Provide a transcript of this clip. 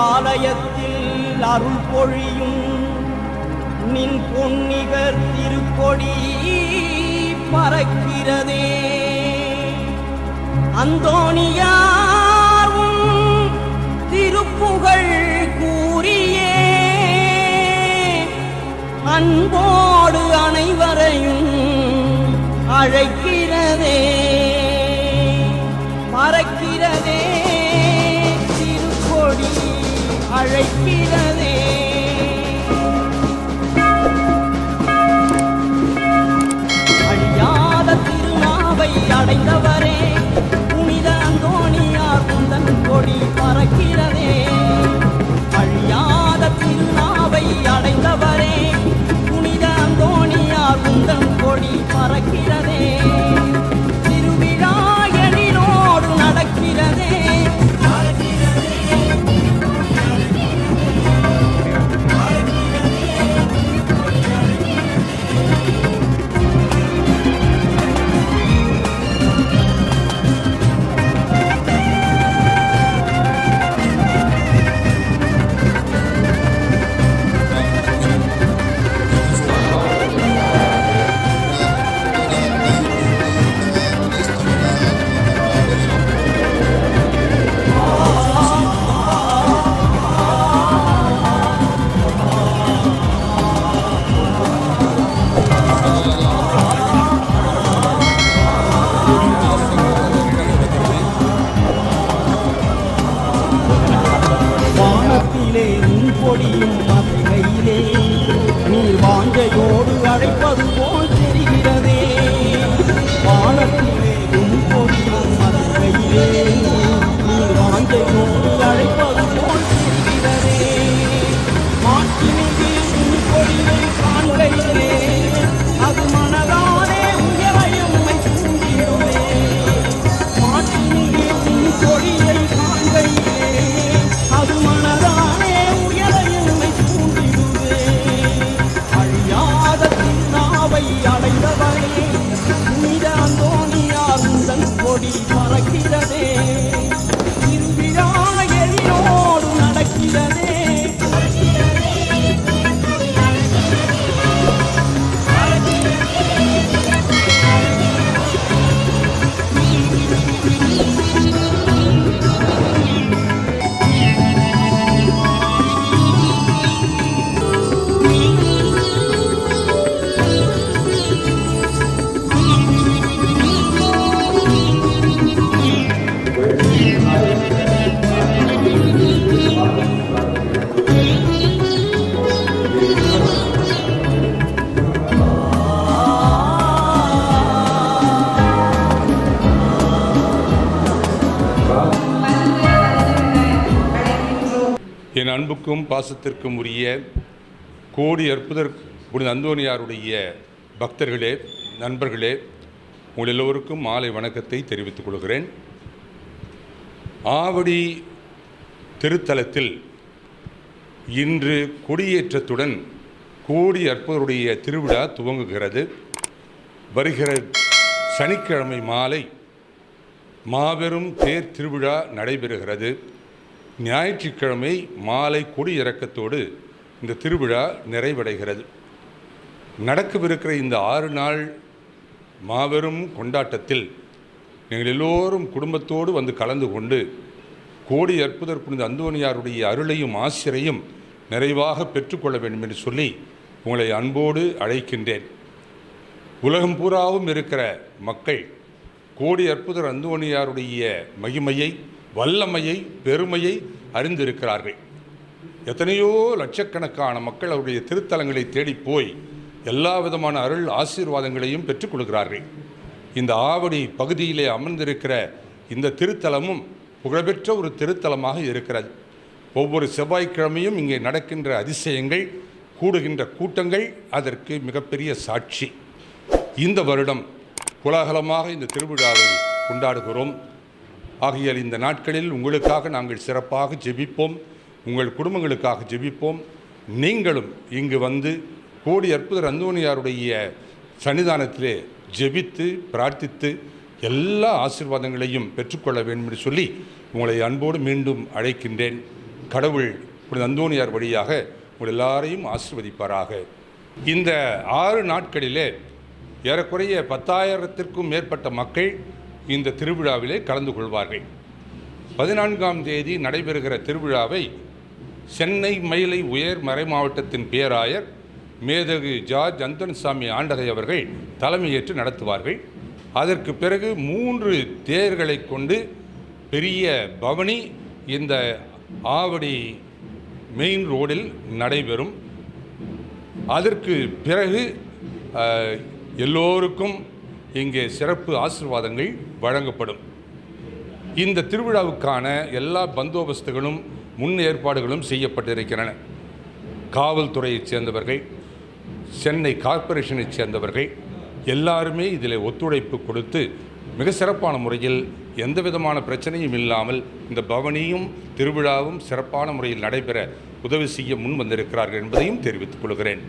ஆலயத்தில் அருள் பொழியும் நின் பொன்னிகர் திருக்கொடி பறக்கிறதே. அந்தோணியாரும் திருப்புகழ் கூறியே அன்போடு அனைவரையும் அழைக்கிறதே. பறக்கிறதே திருக்கொடி அழைக்கிறதே. அழியாத திருநாவை அடைந்தவரே புனித அந்தோணியார் உந்தன் கொடி பறக்கிறதே. அழியாத திருநாவை அடைந்தவரே புனித அந்தோணியார் உந்தன் கொடி பறக்கிறதே. திருவிழா எழிலோடு நடக்கிறதே. வானத்திலே உன் கொடியும் மதுரையிலே நீர் வாஞ்சையோடு அழைப்பது போல் தெரிகிறதே. வானத்திலே உன் கொடியும் மதுரையிலே நீர் வாஞ்சையோடு அழைப்பது போல் தெரிகிறதே. மாற்றினிலே உன் கொடியை காண்கையிலே அது மனதானே உயரையம்மை தூண்டிடுமே. மாற்றினிலே உன் கொடியை காண்கையிலே அது மனதானே உயரையம்மை தூண்டிடுவே. அழியாத திருநாவை அடைந்தவரே புனித அந்தோணியார் உந்தன் கொடி பறக்கிறதே. திருவிழா எழிலோடு நடக்கிறதே. என் அன்புக்கும் பாசத்திற்கும் உரிய கோடி அற்புதர் புனித அந்தோணியாருடைய பக்தர்களே, நண்பர்களே, உங்கள் எல்லோருக்கும் மாலை வணக்கத்தை தெரிவித்துக் கொள்கிறேன். ஆவடி திருத்தலத்தில் இன்று கொடியேற்றத்துடன் கோடி அற்புதருடைய திருவிழா துவங்குகிறது. வருகிற சனிக்கிழமை மாலை மாபெரும் தேர் திருவிழா நடைபெறுகிறது. ஞாயிற்றுக்கிழமை மாலை கொடி இறக்கத்தோடு இந்த திருவிழா நிறைவடைகிறது. நடக்கவிருக்கிற இந்த 6 நாள் மாபெரும் கொண்டாட்டத்தில் நீங்கள் எல்லோரும் குடும்பத்தோடு வந்து கலந்து கொண்டு கோடி அற்புதர் புனித அந்தோணியாருடைய அருளையும் ஆசிரையும் நிறைவாக பெற்றுக்கொள்ள வேண்டும் என்று சொல்லி உங்களை அன்போடு அழைக்கின்றேன். உலகம் பூராவும் இருக்கிற மக்கள் கோடி அற்புதர் அந்தோணியாருடைய மகிமையை, வல்லமையை, பெருமையை அறிந்திருக்கிறார்கள். எத்தனையோ லட்சக்கணக்கான மக்கள் அவருடைய திருத்தலங்களை தேடி போய் எல்லா விதமான அருள் ஆசீர்வாதங்களையும் பெற்றுக்கொள்கிறார்கள். இந்த ஆவடி பகுதியிலே அமர்ந்திருக்கிற இந்த திருத்தலமும் புகழ்பெற்ற ஒரு திருத்தலமாக இருக்கிறது. ஒவ்வொரு செவ்வாய்க்கிழமையும் இங்கே நடக்கின்ற அதிசயங்கள், கூடுகின்ற கூட்டங்கள் அதற்கு மிகப்பெரிய சாட்சி. இந்த வருடம் கோலாகலமாக இந்த திருவிழாவை கொண்டாடுகிறோம். ஆகையால் இந்த நாட்களில் உங்களுக்காக நாங்கள் சிறப்பாக ஜெபிப்போம், உங்கள் குடும்பங்களுக்காக ஜெபிப்போம். நீங்களும் இங்கு வந்து கோடி அற்புதர் அந்தோணியாருடைய சன்னிதானத்திலே ஜெபித்து பிரார்த்தித்து எல்லா ஆசீர்வாதங்களையும் பெற்றுக்கொள்ள வேண்டும் என்று சொல்லி உங்களை அன்போடு மீண்டும் அழைக்கின்றேன். கடவுள் புனித அந்தோணியார் வழியாக உங்கள் எல்லாரையும் ஆசீர்வதிப்பாராக. இந்த 6 நாட்களிலே ஏறக்குறைய 10,000த்திற்கும் மேற்பட்ட மக்கள் இந்த திருவிழாவிலே கலந்து கொள்வார்கள். 14ஆம் தேதி நடைபெறுகிற திருவிழாவை சென்னை மயிலை உயர் மறை மாவட்டத்தின் பேராயர் மேதகு ஜார்ஜ் அந்தோணிசாமி ஆண்டகை அவர்கள் தலைமையேற்று நடத்துவார்கள். அதற்கு பிறகு 3 தேர்களை கொண்டு பெரிய பவனி இந்த ஆவடி மெயின் ரோடில் நடைபெறும். அதற்கு பிறகு எல்லோருக்கும் இங்கே சிறப்பு ஆசீர்வாதங்கள் வழங்கப்படும். இந்த திருவிழாவுக்கான எல்லா பந்தோபஸ்துகளும் முன் ஏற்பாடுகளும் செய்யப்பட்டிருக்கின்றன. காவல்துறையைச் சேர்ந்தவர்கள், சென்னை கார்ப்பரேஷனைச் சேர்ந்தவர்கள் எல்லாருமே இதில் ஒத்துழைப்பு கொடுத்து மிக சிறப்பான முறையில் எந்த விதமான பிரச்சனையும் இல்லாமல் இந்த பவனியும் திருவிழாவும் சிறப்பான முறையில் நடைபெற உதவி செய்ய முன் வந்திருக்கிறார்கள் என்பதையும் தெரிவித்துக் கொள்கிறேன்.